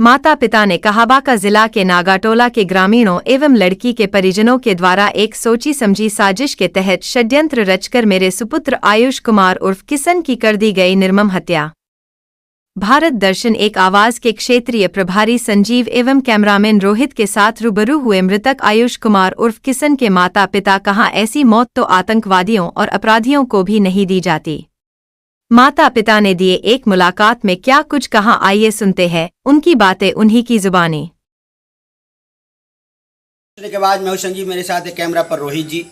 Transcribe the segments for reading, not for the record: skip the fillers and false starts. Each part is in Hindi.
माता पिता ने कहाबाका जिला के नागाटोला के ग्रामीणों एवं लड़की के परिजनों के द्वारा एक सोची समझी साजिश के तहत षड्यंत्र रचकर मेरे सुपुत्र आयुष कुमार उर्फ किशन की कर दी गई निर्मम हत्या। भारत दर्शन एक आवाज के क्षेत्रीय प्रभारी संजीव एवं कैमरामैन रोहित के साथ रूबरू हुए मृतक आयुष कुमार उर्फ किशन के माता पिता कहा, ऐसी मौत तो आतंकवादियों और अपराधियों को भी नहीं दी जाती। माता पिता ने दिए एक मुलाकात में क्या कुछ कहा, आइए सुनते हैं उनकी बातें उन्हीं की जुबानी। के बाद मैं हूं संजीव, मेरे साथ है कैमरा पर रोहित जी।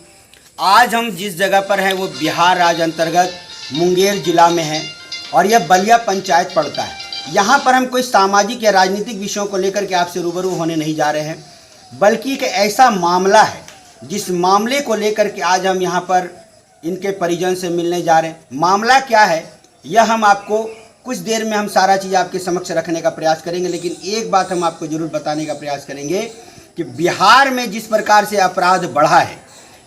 आज हम जिस जगह पर हैं वो बिहार राज्य अंतर्गत मुंगेर जिला में है और यह बलिया पंचायत पड़ता है। यहाँ पर हम कोई सामाजिक या राजनीतिक विषयों को लेकर के आपसे रूबरू होने नहीं जा रहे हैं, बल्कि एक ऐसा मामला है जिस मामले को लेकर के आज हम यहाँ पर इनके परिजन से मिलने जा रहे हैं। मामला क्या है यह हम आपको कुछ देर में हम सारा चीज़ आपके समक्ष रखने का प्रयास करेंगे, लेकिन एक बात हम आपको ज़रूर बताने का प्रयास करेंगे कि बिहार में जिस प्रकार से अपराध बढ़ा है,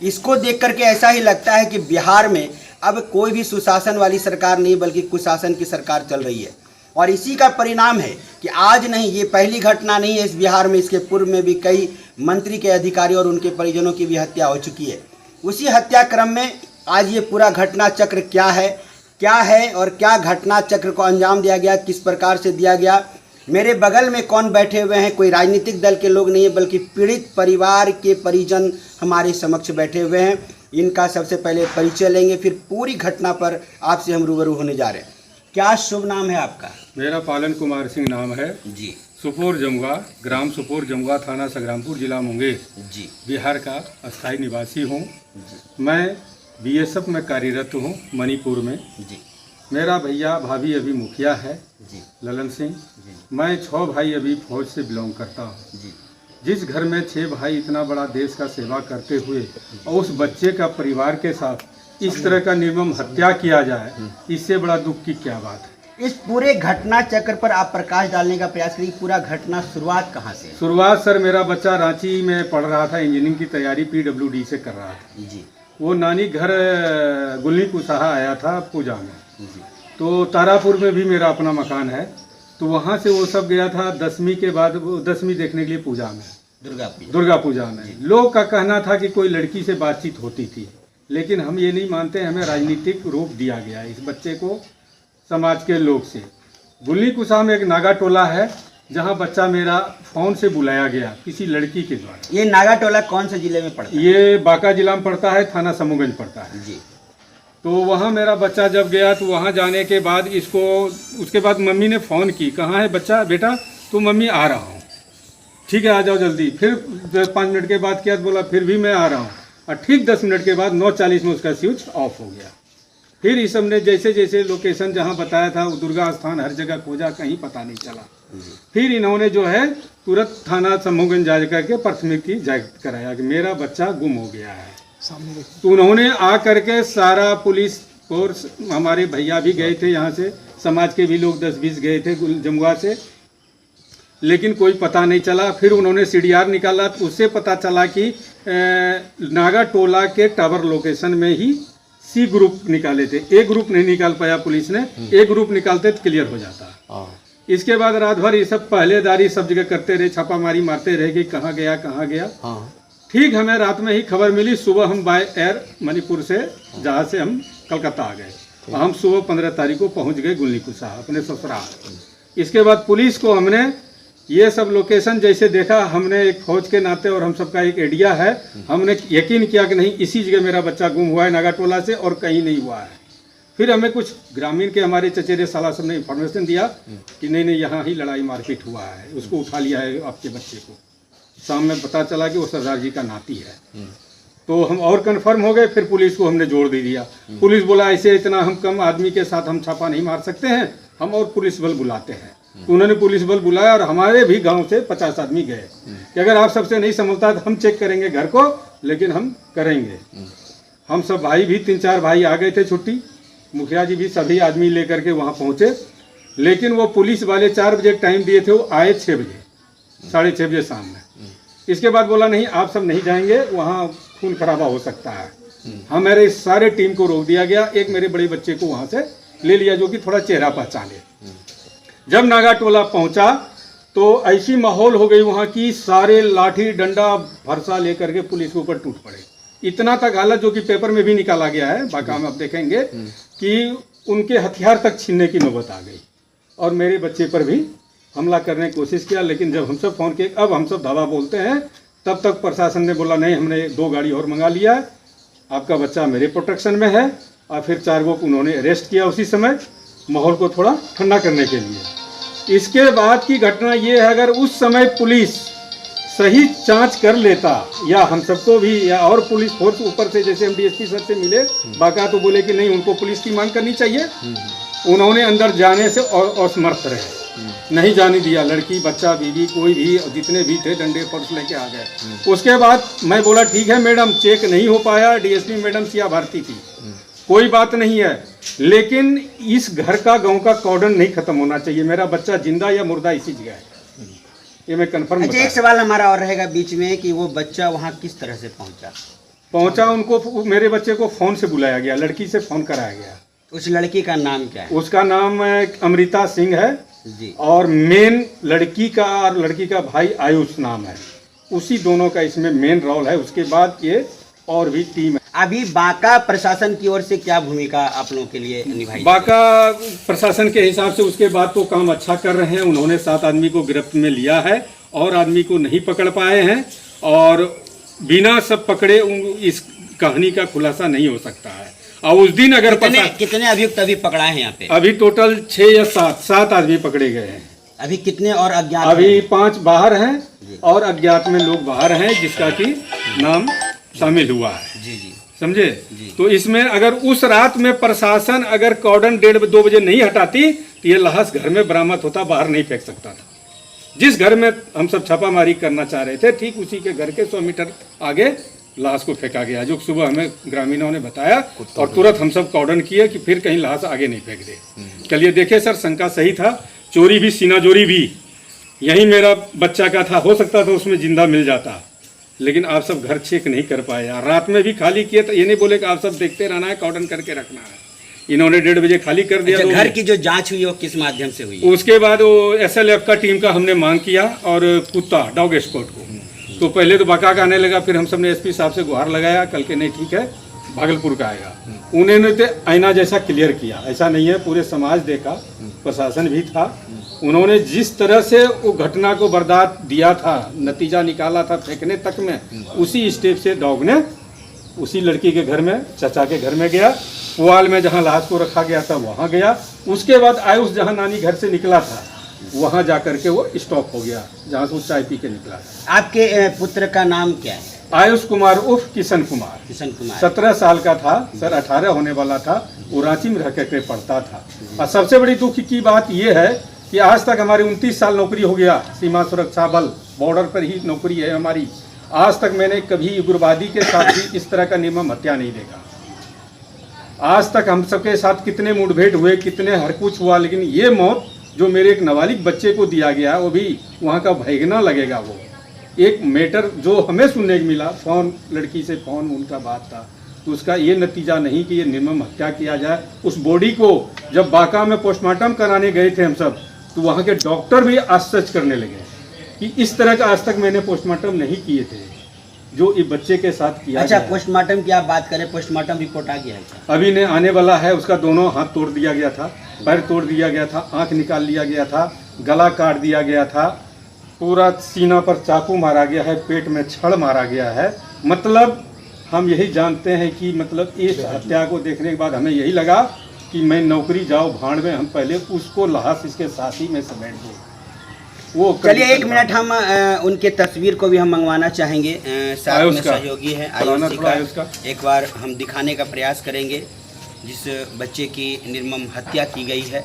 इसको देख करके ऐसा ही लगता है कि बिहार में अब कोई भी सुशासन वाली सरकार नहीं बल्कि कुशासन की सरकार चल रही है। और इसी का परिणाम है कि आज नहीं, ये पहली घटना नहीं है इस बिहार में, इसके पूर्व में भी कई मंत्री के अधिकारी और उनके परिजनों की भी हत्या हो चुकी है। उसी हत्या क्रम में आज ये पूरा घटना चक्र क्या है और क्या घटना चक्र को अंजाम दिया गया, किस प्रकार से दिया गया। मेरे बगल में कौन बैठे हुए हैं, कोई राजनीतिक दल के लोग नहीं है बल्कि पीड़ित परिवार के परिजन हमारे समक्ष बैठे हुए हैं। इनका सबसे पहले परिचय लेंगे, फिर पूरी घटना पर आपसे हम रूबरू होने जा रहे हैं। क्या शुभ नाम है आपका? मेरा पालन कुमार सिंह नाम है जी। सुपोर जमुआ, ग्राम सुपोर जमुआ, थाना संग्रामपुर, जिला मुंगेर जी। बिहार का अस्थायी निवासी हूँ। मैं बीएसएफ में कार्यरत हूँ मणिपुर में। जी। मेरा भैया भाभी अभी मुखिया है जी। ललन सिंह जी। मैं 6 भाई अभी फौज से बिलोंग करता हूँ। जी। जिस घर में 6 भाई इतना बड़ा देश का सेवा करते हुए और उस बच्चे का परिवार के साथ इस तरह का निर्मम हत्या किया जाए, इससे बड़ा दुख की क्या बात है। इस पूरे घटना चक्र पर आप प्रकाश डालने का प्रयास करिए। पूरा घटना शुरुआत कहाँ से? शुरुआत सर, मेरा बच्चा रांची में पढ़ रहा था, इंजीनियरिंग की तैयारी PWD से कर रहा था। जी। वो नानी घर गुल्ली कुसाहा आया था पूजा में। जी। तो तारापुर में भी मेरा अपना मकान है, तो वहाँ से वो सब गया था 10वीं के बाद, 10वीं देखने के लिए पूजा में, दुर्गा पूजा में। लोग का कहना था कि कोई लड़की से बातचीत होती थी, लेकिन हम ये नहीं मानते, हमें राजनीतिक रूप दिया गया इस बच्चे को समाज के लोग से। गुल्ली कुसाहा में एक नागा टोला है जहाँ बच्चा मेरा फोन से बुलाया गया किसी लड़की के द्वारा। ये नागा टोला कौन से जिले में पड़ता है? ये बांका जिला में पड़ता है, थाना समूहगंज पड़ता है। जी। तो वहाँ मेरा बच्चा जब गया तो वहाँ जाने के बाद इसको, उसके बाद मम्मी ने फ़ोन की, कहाँ है बच्चा? बेटा तो मम्मी आ रहा हूँ। ठीक है, आ जाओ जल्दी। फिर 5 मिनट के बाद किया तो बोला फिर भी मैं आ रहा हूँ। और ठीक 10 मिनट के बाद 9:40 में उसका स्विच ऑफ हो गया। फिर इस सबने जैसे जैसे लोकेशन जहाँ बताया था वो दुर्गा स्थान हर जगह खोजा, कहीं पता नहीं चला। फिर इन्होंने जो है तुरंत थाना समूहगंज जा करके प्राथमिकी जागृत कराया कि मेरा बच्चा गुम हो गया है। तो उन्होंने आ करके सारा पुलिस फोर्स, हमारे भैया भी गए थे यहाँ से, समाज के भी लोग 10-20 गए थे जमुआ से, लेकिन कोई पता नहीं चला। फिर उन्होंने CDR निकाला तो उससे पता चला कि नागा टोला के टावर लोकेशन में ही C ग्रुप निकाले थे। A ग्रुप नहीं निकाल पाया पुलिस ने, A ग्रुप निकालते तो क्लियर हो जाता। इसके बाद रात भर ये सब पहलेदारी सब जगह करते रहे, छापामारी मारते रहे कि कहाँ गया। ठीक हमें रात में ही खबर मिली, सुबह हम बाय एयर मणिपुर से जहाज से हम कलकत्ता आ गए। हम सुबह 15 तारीख को पहुँच गए गुल्ली कुसाहा अपने ससुराल। इसके बाद पुलिस को हमने ये सब लोकेशन जैसे देखा, हमने एक फौज के नाते और हम सबका एक आइडिया है, हमने यकीन किया कि नहीं इसी जगह मेरा बच्चा गुम हुआ है नागा टोला से और कहीं नहीं हुआ है। फिर हमें कुछ ग्रामीण के हमारे चचेरे साला सब ने इन्फॉर्मेशन दिया कि नहीं यहाँ ही लड़ाई मारपीट हुआ है, उसको उठा लिया है आपके बच्चे को। शाम में पता चला कि वो सरदार जी का नाती है। तो हम और कंफर्म हो गए, फिर पुलिस को हमने जोड़ दे दिया। पुलिस बोला ऐसे इतना हम कम आदमी के साथ हम छापा नहीं मार सकते हैं, हम और पुलिस बल बुलाते हैं। तो उन्होंने पुलिस बल बुलाया और हमारे भी गांव से 50 आदमी गए कि अगर आप सबसे नहीं समझता तो हम चेक करेंगे घर को, लेकिन हम करेंगे। हम सब भाई भी 3-4 भाई आ गए थे छुट्टी, मुखिया जी भी सभी आदमी लेकर के वहाँ पहुँचे। लेकिन वो पुलिस वाले 4 बजे टाइम दिए थे, वो आए 6 बजे, 6:30 बजे शाम में। इसके बाद बोला नहीं आप सब नहीं जाएंगे, वहाँ खून खराबा हो सकता है। हमारे सारे टीम को रोक दिया गया। एक मेरे बड़े बच्चे को वहाँ से ले लिया जो कि थोड़ा चेहरा पहचाने। जब नागा टोला पहुँचा तो ऐसी माहौल हो गई वहाँ की, सारे लाठी डंडा फरसा लेकर के पुलिस के ऊपर टूट पड़े। इतना तक हालत, जो कि पेपर में भी निकाला गया है, बाका में आप देखेंगे कि उनके हथियार तक छीनने की नौबत आ गई और मेरे बच्चे पर भी हमला करने की कोशिश किया। लेकिन जब हम सब फ़ोन किए, अब हम सब धावा बोलते हैं, तब तक प्रशासन ने बोला नहीं, हमने 2 गाड़ी और मंगा लिया, आपका बच्चा मेरे प्रोटेक्शन में है। और फिर 4 को उन्होंने अरेस्ट किया उसी समय, माहौल को थोड़ा ठंडा करने के लिए। इसके बाद की घटना ये है, अगर उस समय पुलिस सही जांच कर लेता, या हम सबको भी, या और पुलिस फोर्स ऊपर से, जैसे हम डीएसपी सर से मिले, बाका तो बोले कि नहीं, उनको पुलिस की मांग करनी चाहिए। उन्होंने अंदर जाने से असमर्थ रहे, नहीं जाने दिया। लड़की, बच्चा, बीवी, कोई भी, जितने भी थे, डंडे फर्श लेके आ गए। उसके बाद मैं बोला ठीक है मैडम, चेक नहीं हो पाया, डीएसपी मैडम सिया भारती थी, कोई बात नहीं है, लेकिन इस घर का, गांव का कॉर्डन नहीं खत्म होना चाहिए। मेरा बच्चा जिंदा या मुर्दा इसी जगह है, ये मैं कंफर्म। अच्छा, एक सवाल हमारा और रहेगा बीच में कि वो बच्चा वहाँ किस तरह से पहुँचा? उनको, मेरे बच्चे को फ़ोन से बुलाया गया, लड़की से फ़ोन कराया गया। उस लड़की का नाम क्या है? उसका नाम अमृता सिंह है जी। और मेन लड़की का और लड़की का भाई आयुष नाम है, उसी दोनों का इसमें मेन रोल है। उसके बाद ये और भी टीम है। अभी बाका प्रशासन की ओर से क्या भूमिका आप लोगों के लिए निभाई? बाका प्रशासन के हिसाब से उसके बाद तो काम अच्छा कर रहे हैं। उन्होंने 7 आदमी को गिरफ्त में लिया है और आदमी को नहीं पकड़ पाए हैं, और बिना सब पकड़े इस कहानी का खुलासा नहीं हो सकता है। और उस दिन अगर कितने अभियुक्त अभी पकड़ा है यहाँ पे? अभी टोटल 6 या 7 आदमी पकड़े गए हैं। अभी कितने और अज्ञात? अभी 5 बाहर हैं और अज्ञात में लोग बाहर हैं, जिसका कि नाम शामिल हुआ है। जी जी, समझे? तो इसमें अगर उस रात में प्रशासन अगर कॉर्डन 1:30-2 बजे नहीं हटाती, तो ये लाश घर में बरामद होता, बाहर नहीं फेंक सकता था। जिस घर में हम सब छापामारी करना चाह रहे थे, ठीक उसी के घर के 100 मीटर आगे लाश को फेंका गया, जो सुबह हमें ग्रामीणों ने बताया, और तुरंत हम सब कॉर्डन किए कि फिर कहीं लाश आगे नहीं फेंक दे। चलिए देखे सर, शंका सही था, चोरी भी, सीना जोरी भी यही मेरा बच्चा का था, हो सकता था उसमें जिंदा मिल जाता, लेकिन आप सब घर चेक नहीं कर पाए। रात में भी खाली किए, तो ये नहीं बोले कि आप सब देखते रहना है, कॉर्डन करके रखना है। इन्होंने 1:30 बजे खाली कर दिया। अच्छा, घर की जो जांच हुई वो किस माध्यम से हुई? उसके बाद वो SLF का टीम का हमने मांग किया, और कुत्ता डॉग स्क्वाड को, तो पहले तो बाका का आने लगा, फिर हम सब ने SP साहब से गुहार लगाया, कल के नहीं ठीक है भागलपुर का आएगा। उन्होंने तो आईना जैसा क्लियर किया, ऐसा नहीं है, पूरे समाज देखा, प्रशासन भी था। उन्होंने जिस तरह से वो घटना को बर्दाश्त दिया था, नतीजा निकाला था फेंकने तक में, उसी स्टेप से डॉग ने उसी लड़की के घर में, चाचा के घर में गया, पुआल में जहाँ लाश को रखा गया था वहाँ गया। उसके बाद आयुष जहाँ नानी घर से निकला था, वहाँ जा करके वो स्टॉप हो गया, जहाँ से वो चाय पी के निकला था। आपके पुत्र का नाम क्या है? आयुष कुमार उर्फ किशन कुमार। किशन कुमार 17 साल का था सर, 18 होने वाला था। वो रांची में रह करके पढ़ता था। और सबसे बड़ी दुख की बात यह है कि आज तक हमारी 29 साल नौकरी हो गया, सीमा सुरक्षा बल, बॉर्डर पर ही नौकरी है हमारी। आज तक मैंने कभी उग्रवादी के साथ भी इस तरह का निर्मम हत्या नहीं देखा। आज तक हम सबके साथ कितने मुठभेड़ हुए, कितने हर कुछ हुआ, लेकिन ये मौत जो मेरे एक नाबालिग बच्चे को दिया गया, वो भी वहाँ का भैगना लगेगा। वो एक मैटर जो हमें सुनने को मिला, फ़ोन, लड़की से फ़ोन उनका बात था, तो उसका ये नतीजा नहीं कि ये निर्मम हत्या किया जाए। उस बॉडी को जब बाका में पोस्टमार्टम कराने गए थे हम सब, तो वहाँ के डॉक्टर भी आश्चर्य करने लगे कि इस तरह का आज तक मैंने पोस्टमार्टम नहीं किए थे जो इस बच्चे के साथ किया। अच्छा, पोस्टमार्टम की आप बात करें, पोस्टमार्टम रिपोर्ट आ गया है क्या? अभी ने आने वाला है। उसका दोनों हाथ तोड़ दिया गया था, पैर तोड़ दिया गया था, आंख निकाल लिया गया था, गला काट दिया गया था, पूरा सीना पर चाकू मारा गया है, पेट में छड़ मारा गया है। मतलब हम यही जानते हैं कि मतलब इस हत्या को देखने के बाद हमें यही लगा कि मैं नौकरी जाऊँ भाड़ में, हम पहले उसको लाश इसके साथ ही में समेट दूँ। वो चलिए 1 मिनट, हम उनके तस्वीर को भी हम मंगवाना चाहेंगे। साथ में सहयोगी है आयुष का, एक बार हम दिखाने का प्रयास करेंगे जिस बच्चे की निर्मम हत्या की गई है।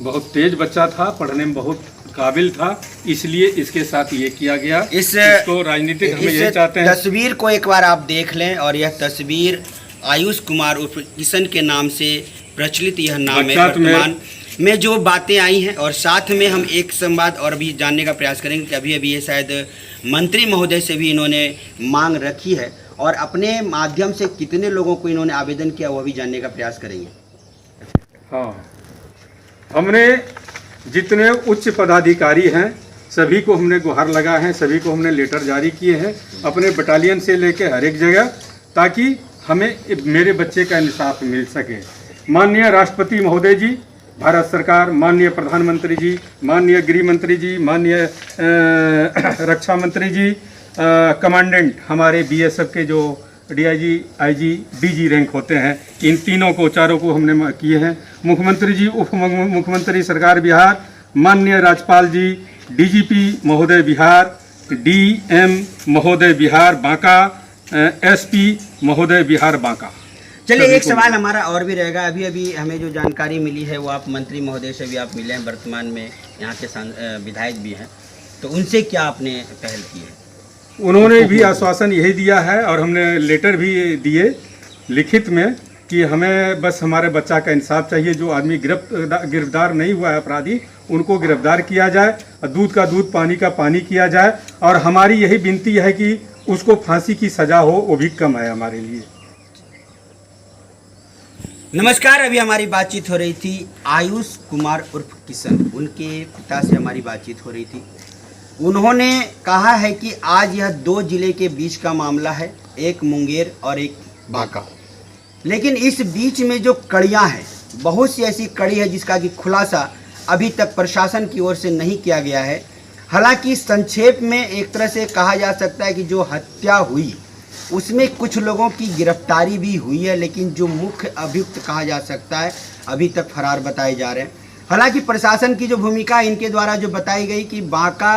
बहुत तेज बच्चा था, पढ़ने में बहुत काबिल था, इसलिए इसके साथ ये किया गया। इसको राजनीतिक हम ये चाहते हैं। तस्वीर को एक बार आप देख लें, और यह तस्वीर आयुष कुमार उर्फ किशन के नाम से प्रचलित यह नाम है वर्तमान में जो बातें आई हैं। और साथ में हम एक संवाद और भी जानने का प्रयास करेंगे कि अभी अभी ये शायद मंत्री महोदय से भी इन्होंने मांग रखी है, और अपने माध्यम से कितने लोगों को इन्होंने आवेदन किया वो भी जानने का प्रयास करेंगे। हाँ, हमने जितने उच्च पदाधिकारी हैं सभी को हमने गुहार लगा है, सभी को हमने लेटर जारी किए हैं अपने बटालियन से लेके हर एक जगह, ताकि हमें मेरे बच्चे का इंसाफ मिल सके। माननीय राष्ट्रपति महोदय जी, भारत सरकार, माननीय प्रधानमंत्री जी, माननीय गृह मंत्री जी, माननीय रक्षा मंत्री जी, कमांडेंट हमारे बीएसएफ के जो डीआईजी, आईजी, डीजी रैंक होते हैं, इन तीनों को, चारों को हमने किए हैं। मुख्यमंत्री जी, उप मुख्यमंत्री सरकार बिहार, माननीय राज्यपाल जी, डीजीपी महोदय बिहार, डीएम महोदय बिहार बांका, एसपी महोदय बिहार बांका। चलिए, एक सवाल हमारा और भी रहेगा। अभी हमें जो जानकारी मिली है वो आप मंत्री महोदय से भी आप मिले हैं, वर्तमान में यहाँ के विधायक भी हैं, तो उनसे क्या आपने पहल की है? उन्होंने भी आश्वासन यही दिया है और हमने लेटर भी दिए लिखित में कि हमें बस हमारे बच्चा का इंसाफ चाहिए। जो आदमी गिरफ्तार नहीं हुआ है अपराधी, उनको गिरफ्तार किया जाए, दूध का दूध, पानी का पानी किया जाए। और हमारी यही विनती है कि उसको फांसी की सज़ा हो, वो भी कम है हमारे लिए। नमस्कार, अभी हमारी बातचीत हो रही थी आयुष कुमार उर्फ किशन, उनके पिता से हमारी बातचीत हो रही थी। उन्होंने कहा है कि आज यह 2 जिले के बीच का मामला है, एक मुंगेर और एक बांका, लेकिन इस बीच में जो कड़ियां हैं, बहुत सी ऐसी कड़ी है जिसका कि खुलासा अभी तक प्रशासन की ओर से नहीं किया गया है। हालांकि संक्षेप में एक तरह से कहा जा सकता है कि जो हत्या हुई उसमें कुछ लोगों की गिरफ्तारी भी हुई है, लेकिन जो मुख्य अभियुक्त कहा जा सकता है अभी तक फरार बताए जा रहे हैं। हालांकि प्रशासन की जो भूमिका इनके द्वारा जो बताई गई कि बांका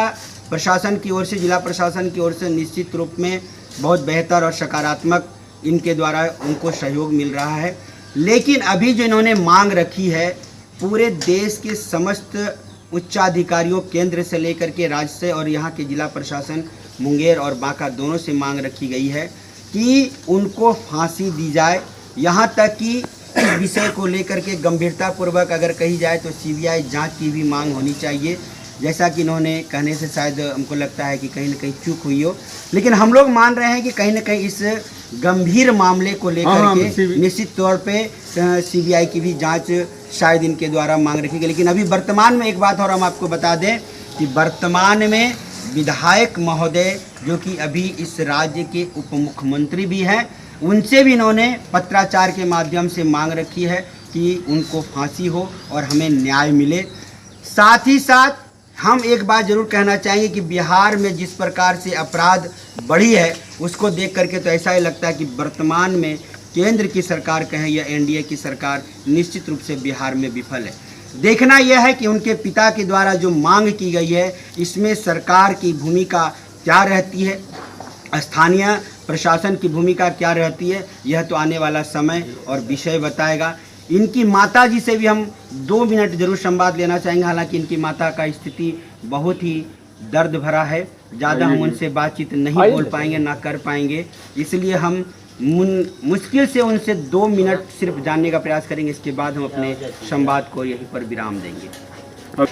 प्रशासन की ओर से, जिला प्रशासन की ओर से निश्चित रूप में बहुत बेहतर और सकारात्मक इनके द्वारा उनको सहयोग मिल रहा है। लेकिन अभी जो इन्होंने मांग रखी है, पूरे देश के समस्त उच्चाधिकारियों, केंद्र से लेकर के राज्य से और यहाँ के जिला प्रशासन मुंगेर और बांका दोनों से मांग रखी गई है कि उनको फांसी दी जाए। यहाँ तक कि इस विषय को लेकर के गंभीरतापूर्वक अगर कही जाए तो सीबीआई जांच की भी मांग होनी चाहिए, जैसा कि इन्होंने कहने से शायद हमको लगता है कि कहीं ना कहीं चूक हुई हो। लेकिन हम लोग मान रहे हैं कि कहीं ना कहीं इस गंभीर मामले को लेकर के निश्चित तौर पे सीबीआई की भी जांच शायद इनके द्वारा मांग रखी गई। लेकिन अभी वर्तमान में एक बात और हम आपको बता दें कि वर्तमान में विधायक महोदय, जो कि अभी इस राज्य के उप मुख्यमंत्री भी हैं, उनसे भी इन्होंने पत्राचार के माध्यम से मांग रखी है कि उनको फांसी हो और हमें न्याय मिले। साथ ही साथ हम एक बात जरूर कहना चाहेंगे कि बिहार में जिस प्रकार से अपराध बढ़ी है, उसको देख करके तो ऐसा ही लगता है कि वर्तमान में केंद्र की सरकार कहें या एनडीए की सरकार निश्चित रूप से बिहार में विफल है। देखना यह है कि उनके पिता के द्वारा जो मांग की गई है, इसमें सरकार की भूमिका क्या रहती है, स्थानीय प्रशासन की भूमिका क्या रहती है, यह तो आने वाला समय और विषय बताएगा। इनकी माता जी से भी हम 2 मिनट जरूर संवाद लेना चाहेंगे। हालांकि इनकी माता का स्थिति बहुत ही दर्द भरा है, ज़्यादा हम उनसे बातचीत नहीं बोल पाएंगे, ना कर पाएंगे, इसलिए हम मुश्किल से उनसे 2 मिनट सिर्फ जानने का प्रयास करेंगे। इसके बाद हम अपने संवाद को यहीं पर विराम देंगे।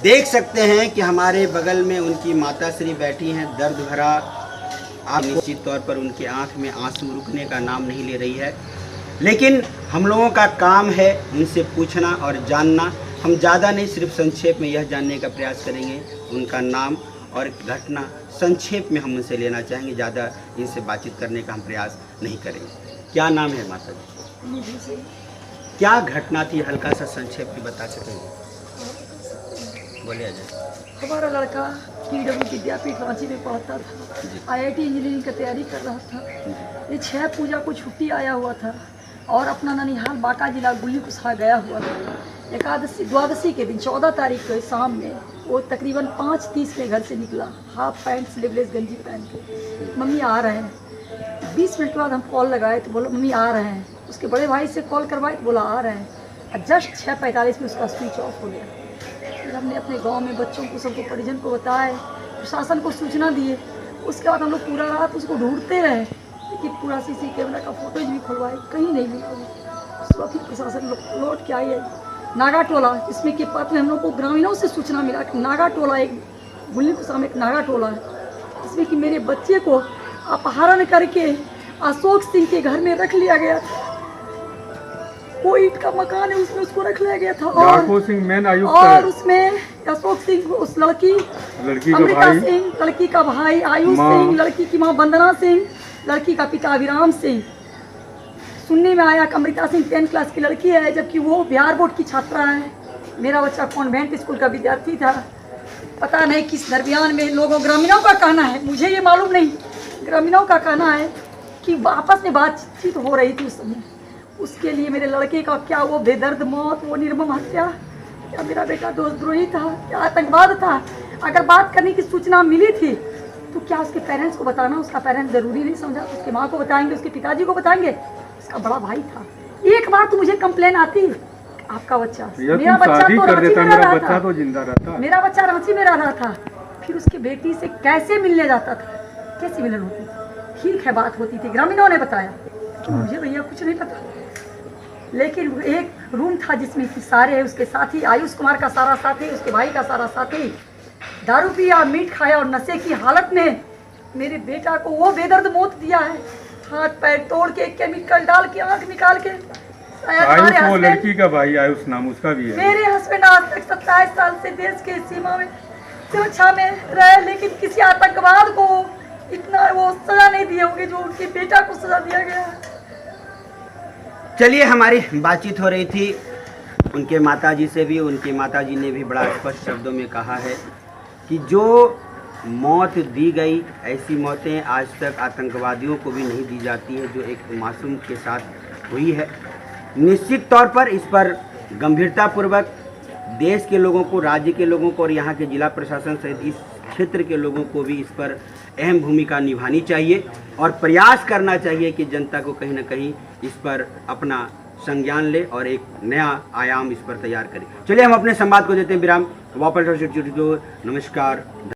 देख सकते हैं कि हमारे बगल में उनकी माता श्री बैठी हैं, दर्द भरा। आप निश्चित तौर पर उनकी आंख में आंसू रुकने का नाम नहीं ले रही है, लेकिन हम लोगों का काम है उनसे पूछना और जानना। हम ज़्यादा नहीं, सिर्फ संक्षेप में यह जानने का प्रयास करेंगे उनका नाम और घटना संक्षेप में हम उनसे लेना चाहेंगे, ज़्यादा इनसे बातचीत करने का हम प्रयास नहीं करेंगे। क्या नाम है माता जी? क्या घटना थी, हल्का सा संक्षेप में बता सकेंगे? बोलिए अजय। हमारा लड़का PW विद्यापीठ रांची में पढ़ता था, IIT इंजीनियरिंग की तैयारी कर रहा था। ये 6 पूजा को छुट्टी आया हुआ था और अपना ननिहाल बांका जिला गुल्ली कुशा गया हुआ था। द्वादशी के दिन 14 तारीख को शाम में वो तकरीबन 5:30 में घर से निकला, हाफ पैंट स्लीवलेस गंजी पहन के। मम्मी आ रहे हैं। 20 मिनट बाद हम कॉल लगाए तो बोला मम्मी आ रहे हैं। उसके बड़े भाई से कॉल करवाए तो बोला आ रहे हैं, और जस्ट 6:45 में उसका स्विच ऑफ हो गया। फिर हमने अपने गांव में बच्चों को, सबको, परिजन को बताए, प्रशासन को सूचना दिए। उसके बाद हम लोग पूरा रात उसको ढूंढते रहे, लेकिन पूरा CC कैमरा का फुटेज भी खुलवाए, कहीं नहीं मिला। उस वक्त प्रशासन लौट के आई है नागा टोला, जिसमें कि पथ में हम लोग को ग्रामीणों से सूचना मिला कि नागा टोला, एक गुल्ली कुशा में एक नागा टोला है, जिसमें कि मेरे बच्चे को अपहरण करके अशोक सिंह के घर में रख लिया गया था। वो ईंट का मकान है, उसमें उसको रख लिया गया था। याकूब सिंह मेन आयुक्त और है, उसमें अशोक सिंह, उस लड़की लड़की का अमृता भाई सिंह, लड़की का भाई आयुष माँ। सिंह, लड़की की माँ वंदना सिंह, लड़की का पिता अभिराम सिंह। सुनने में आया कि अमृता सिंह 10th क्लास की लड़की है, जबकि वो बिहार बोर्ड की छात्रा है। मेरा बच्चा कॉन्वेंट स्कूल का विद्यार्थी था। पता नहीं किस दरमियान में लोगों, ग्रामीणों का कहना है, मुझे ये मालूम नहीं, ग्रामीणों का कहना है कि आपस में बातचीत हो रही थी उस समय। उसके लिए मेरे लड़के का क्या वो बेदर्द मौत, वो निर्मम हत्या, क्या मेरा बेटा दोषद्रोही था, क्या आतंकवाद था? अगर बात करने की सूचना मिली थी तो क्या उसके पेरेंट्स को बताना उसका पेरेंट्स ज़रूरी नहीं समझा? उसके माँ को बताएंगे, उसके पिताजी को बताएंगे, उसका बड़ा भाई था। एक बार तो मुझे कंप्लेन आती, आपका बच्चा, मेरा बच्चा तो रांची में रह रहा था, तो जिंदा रहता, मेरा बच्चा रांची में रह रहा था, फिर उसकी बेटी से कैसे मिलने जाता था, कैसे मिलन होती थी? ठीक है, बात होती थी, ग्रामीणों ने बताया। मुझे भैया कुछ नहीं पता, लेकिन एक रूम था जिसमें कि सारे उसके साथी, आयुष कुमार का सारा साथी, उसके भाई का सारा साथी, दारू पिया, मीट खाया और नशे की हालत में मेरे बेटा को वो बेदर्द मौत दिया है। हाथ पैर तोड़ के, केमिकल डाल के, आँख निकाल के। आयुष वो लड़की का भाई आयुष नाम उसका भी है। मेरे हस्बैंड आज तक 27 साल से देश के सीमा में सुरक्षा में रहे, लेकिन किसी आतंकवाद को इतना वो सजा नहीं दिए होंगे जो उनके बेटा को सजा दिया गया है। चलिए, हमारी बातचीत हो रही थी उनके माताजी से भी। उनके माताजी ने भी बड़ा स्पष्ट शब्दों में कहा है कि जो मौत दी गई, ऐसी मौतें आज तक आतंकवादियों को भी नहीं दी जाती है जो एक मासूम के साथ हुई है। निश्चित तौर पर इस पर गंभीरतापूर्वक देश के लोगों को, राज्य के लोगों को और यहाँ के जिला प्रशासन सहित इस क्षेत्र के लोगों को भी इस पर अहम भूमिका निभानी चाहिए और प्रयास करना चाहिए कि जनता को कहीं ना कहीं इस पर अपना संज्ञान ले और एक नया आयाम इस पर तैयार करें। चलिए, हम अपने संवाद को देते हैं विराम। वापस नमस्कार।